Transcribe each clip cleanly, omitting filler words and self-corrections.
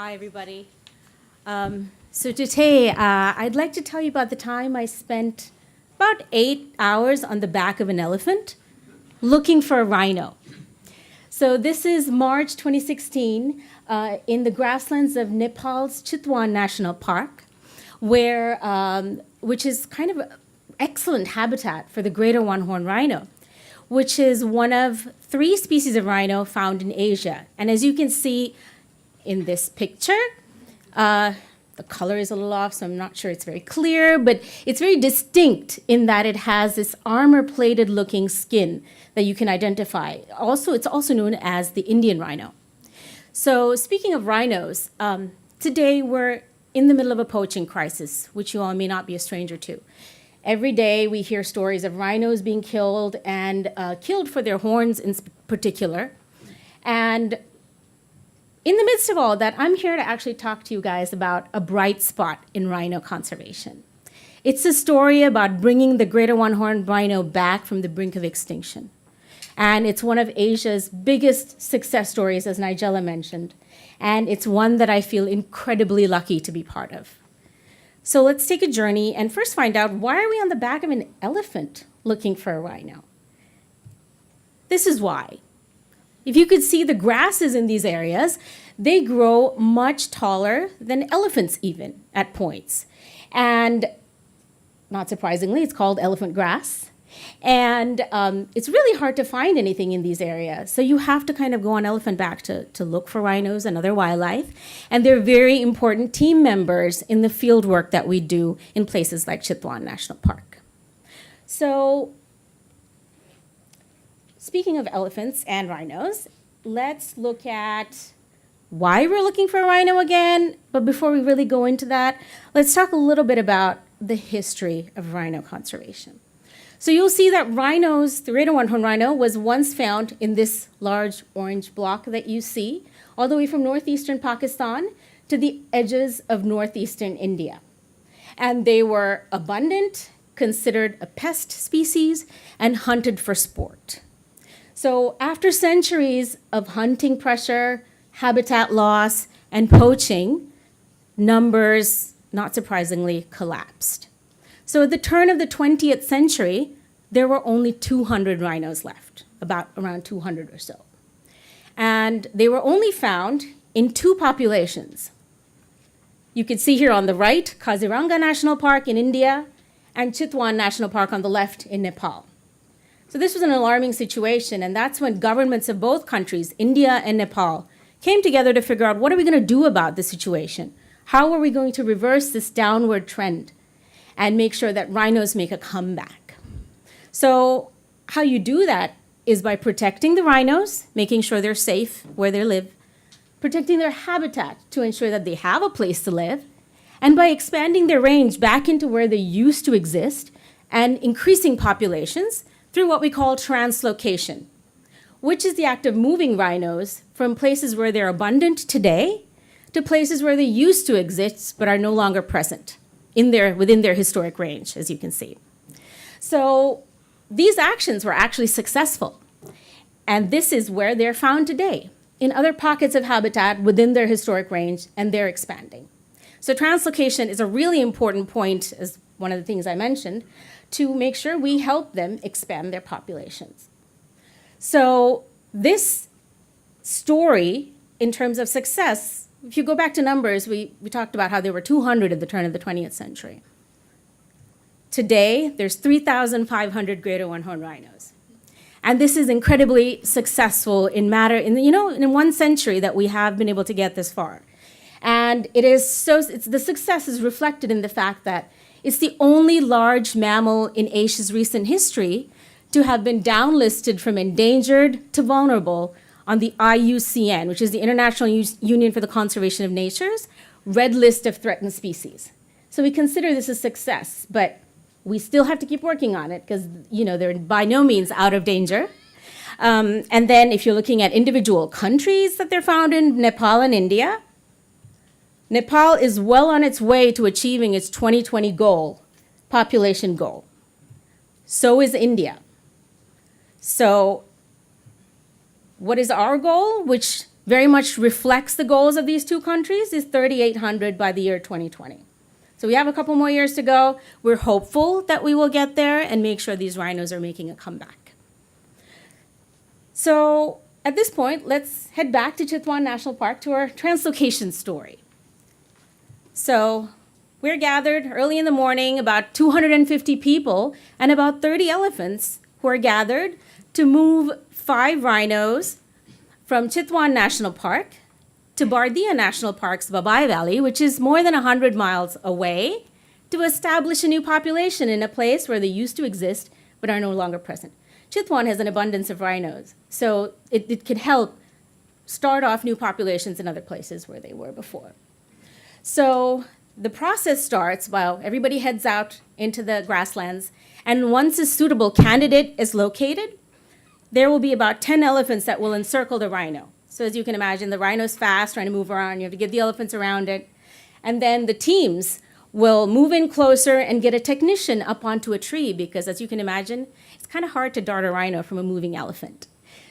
Hi, everybody. So today, I'd like to tell you about the time I spent about 8 hours on the back of an elephant looking for a rhino. So this is March 2016 in the grasslands of Nepal's Chitwan National Park, which is kind of excellent habitat for the greater one-horned rhino, which is one of 3 species of rhino found in Asia. And as you can see in this picture, the color is a little off, so I'm not sure it's very clear, but it's very distinct in that it has this armor-plated looking skin that you can identify. Also, it's also known as the Indian rhino. So speaking of rhinos, today we're in the middle of a poaching crisis, which you all may not be a stranger to. Every day we hear stories of rhinos being killed and killed for their horns in particular. And in the midst of all that, I'm here to actually talk to you guys about a bright spot in rhino conservation. It's a story about bringing the greater one-horned rhino back from the brink of extinction. And it's one of Asia's biggest success stories, as Nigella mentioned. And it's one that I feel incredibly lucky to be part of. So let's take a journey and first find out, why are we on the back of an elephant looking for a rhino? This is why. If you could see the grasses in these areas, they grow much taller than elephants even at points. And not surprisingly, it's called elephant grass. And it's really hard to find anything in these areas. So you have to kind of go on elephant back to look for rhinos and other wildlife. And they're very important team members in the field work that we do in places like Chitwan National Park. So speaking of elephants and rhinos, let's look at why we're looking for a rhino again. But before we really go into that, let's talk a little bit about the history of rhino conservation. So you'll see that rhinos, the greater one-horned rhino, was once found in this large orange block that you see, all the way from northeastern Pakistan to the edges of northeastern India. And they were abundant, considered a pest species, and hunted for sport. So after centuries of hunting pressure, habitat loss, and poaching, numbers, not surprisingly, collapsed. So at the turn of the 20th century, there were only 200 rhinos left, around 200 or so. And they were only found in 2 populations. You can see here on the right, Kaziranga National Park in India and Chitwan National Park on the left in Nepal. So this was an alarming situation, and that's when governments of both countries, India and Nepal, came together to figure out, what are we going to do about this situation? How are we going to reverse this downward trend and make sure that rhinos make a comeback? So how you do that is by protecting the rhinos, making sure they're safe where they live, protecting their habitat to ensure that they have a place to live, and by expanding their range back into where they used to exist and increasing populations through what we call translocation, which is the act of moving rhinos from places where they're abundant today to places where they used to exist but are no longer present within their historic range, as you can see. So these actions were actually successful. And this is where they're found today, in other pockets of habitat within their historic range, and they're expanding. So translocation is a really important point, as one of the things I mentioned, to make sure we help them expand their populations. So this story, in terms of success, if you go back to numbers, we talked about how there were 200 at the turn of the 20th century. Today, there's 3,500 greater one-horned rhinos. And this is incredibly successful in one century that we have been able to get this far. And the success is reflected in the fact that it's the only large mammal in Asia's recent history to have been downlisted from endangered to vulnerable on the IUCN, which is the International Union for the Conservation of Nature's Red List of Threatened Species. So we consider this a success, but we still have to keep working on it because they're by no means out of danger. And then if you're looking at individual countries that they're found in, Nepal and India, Nepal is well on its way to achieving its 2020 population goal. So is India. So what is our goal, which very much reflects the goals of these two countries is 3,800 by the year 2020. So we have a couple more years to go. We're hopeful that we will get there and make sure these rhinos are making a comeback. So at this point, let's head back to Chitwan National Park to our translocation story. So we're gathered early in the morning, about 250 people and about 30 elephants who are gathered to move 5 rhinos from Chitwan National Park to Bardia National Park's Babai Valley, which is more than 100 miles away, to establish a new population in a place where they used to exist but are no longer present. Chitwan has an abundance of rhinos, so it can help start off new populations in other places where they were before. So the process starts while everybody heads out into the grasslands, and once a suitable candidate is located, there will be about 10 elephants that will encircle the rhino. So as you can imagine, the rhino's fast, trying to move around. You have to get the elephants around it. And then the teams will move in closer and get a technician up onto a tree because, as you can imagine, it's kind of hard to dart a rhino from a moving elephant.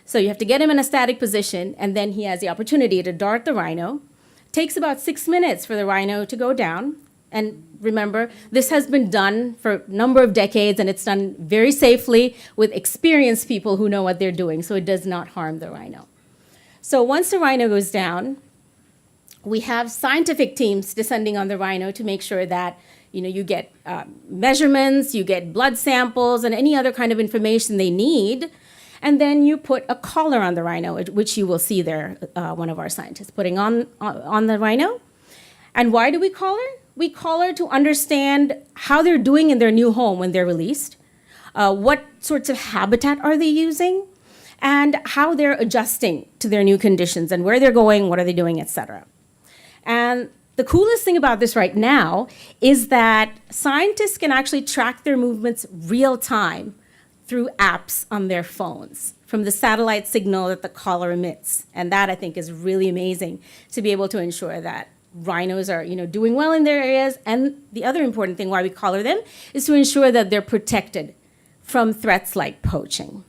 So you have to get him in a static position, and then he has the opportunity to dart the rhino. It takes about 6 minutes for the rhino to go down. And remember, this has been done for a number of decades, and it's done very safely with experienced people who know what they're doing, so it does not harm the rhino. So once the rhino goes down, we have scientific teams descending on the rhino to make sure that you get measurements, you get blood samples, and any other kind of information they need. And then you put a collar on the rhino, which you will see there, one of our scientists putting on the rhino. And why do we collar? We collar to understand how they're doing in their new home when they're released, what sorts of habitat are they using, and how they're adjusting to their new conditions and where they're going, what are they doing, et cetera. And the coolest thing about this right now is that scientists can actually track their movements real time through apps on their phones from the satellite signal that the collar emits. And that, I think, is really amazing to be able to ensure that rhinos are doing well in their areas. And the other important thing why we collar them is to ensure that they're protected from threats like poaching.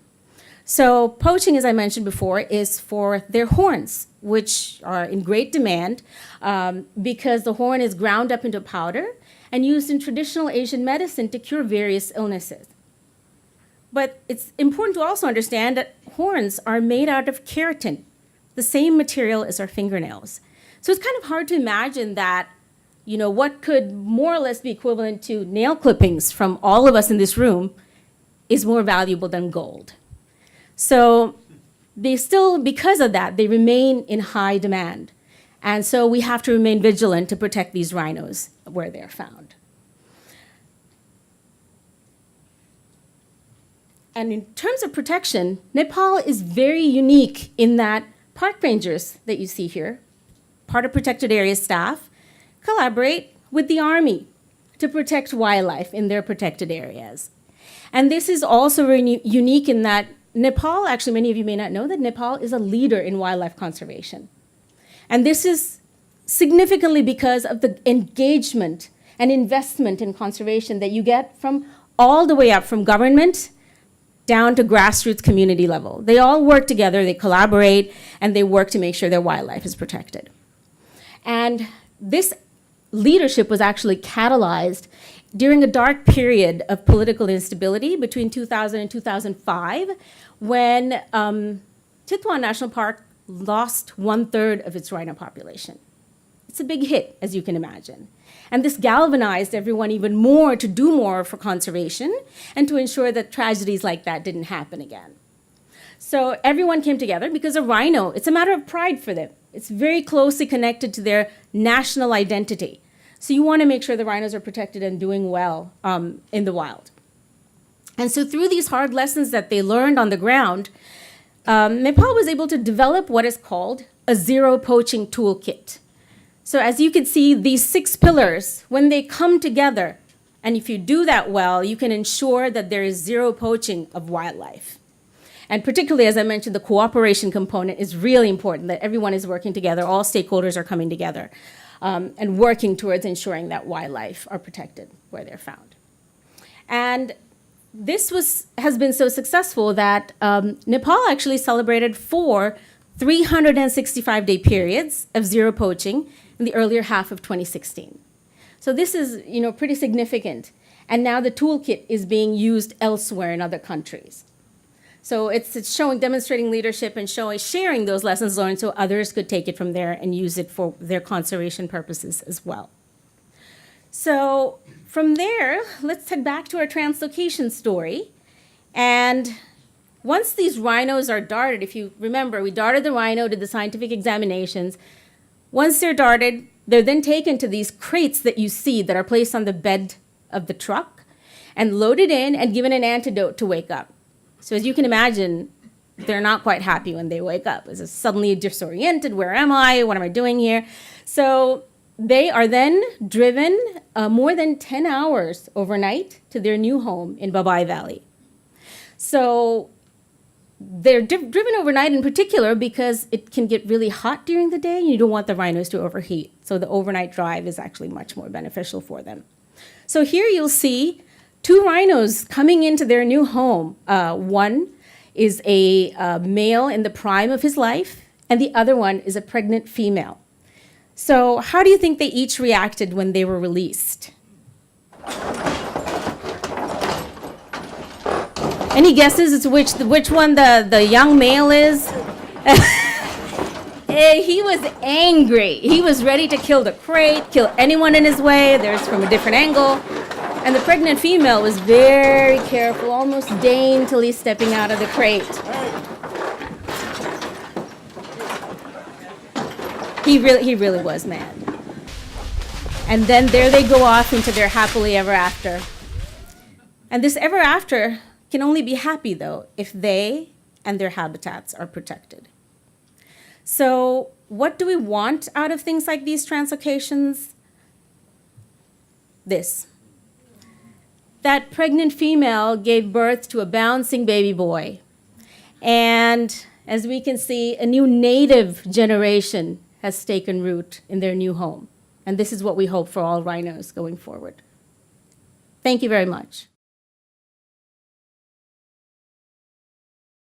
So poaching, as I mentioned before, is for their horns, which are in great demand because the horn is ground up into powder and used in traditional Asian medicine to cure various illnesses. But it's important to also understand that horns are made out of keratin, the same material as our fingernails. So it's kind of hard to imagine that, what could more or less be equivalent to nail clippings from all of us in this room is more valuable than gold. So they still, because of that, they remain in high demand. And so we have to remain vigilant to protect these rhinos where they're found. And in terms of protection, Nepal is very unique in that park rangers that you see here, part of protected area staff, collaborate with the army to protect wildlife in their protected areas. And this is also very unique in that Nepal, actually many of you may not know that Nepal is a leader in wildlife conservation. And this is significantly because of the engagement and investment in conservation that you get from all the way up from government down to grassroots community level. They all work together, they collaborate, and they work to make sure their wildlife is protected. And this leadership was actually catalyzed during a dark period of political instability between 2000 and 2005, when Chitwan National Park lost 1/3 of its rhino population. It's a big hit, as you can imagine. And this galvanized everyone even more to do more for conservation and to ensure that tragedies like that didn't happen again. So everyone came together because a rhino, it's a matter of pride for them. It's very closely connected to their national identity. So you want to make sure the rhinos are protected and doing well in the wild. And so through these hard lessons that they learned on the ground, Nepal was able to develop what is called a zero poaching toolkit. So as you can see, these 6 pillars, when they come together, and if you do that well, you can ensure that there is zero poaching of wildlife. And particularly, as I mentioned, the cooperation component is really important, that everyone is working together, all stakeholders are coming together. And working towards ensuring that wildlife are protected where they're found. And this has been so successful that Nepal actually celebrated 4 365-day periods of zero poaching in the earlier half of 2016. So this is, pretty significant. And now the toolkit is being used elsewhere in other countries. So it's showing, demonstrating leadership and sharing those lessons learned so others could take it from there and use it for their conservation purposes as well. So from there, let's head back to our translocation story. And once these rhinos are darted, if you remember, we darted the rhino, did the scientific examinations. Once they're darted, they're then taken to these crates that you see that are placed on the bed of the truck and loaded in and given an antidote to wake up. So as you can imagine, they're not quite happy when they wake up. It's suddenly disoriented. Where am I? What am I doing here? So they are then driven more than 10 hours overnight to their new home in Babai Valley. So they're driven overnight in particular because it can get really hot during the day and you don't want the rhinos to overheat. So the overnight drive is actually much more beneficial for them. So here you'll see two rhinos coming into their new home. One is a male in the prime of his life, and the other one is a pregnant female. So how do you think they each reacted when they were released? Any guesses as to which one the young male is? He was angry. He was ready to kill the crate, kill anyone in his way. There's from a different angle. And the pregnant female was very careful, almost daintily stepping out of the crate. He really was mad. And then there they go off into their happily ever after. And this ever after can only be happy, though, if they and their habitats are protected. So what do we want out of things like these translocations? This. That pregnant female gave birth to a bouncing baby boy. And as we can see, a new native generation has taken root in their new home. And this is what we hope for all rhinos going forward. Thank you very much.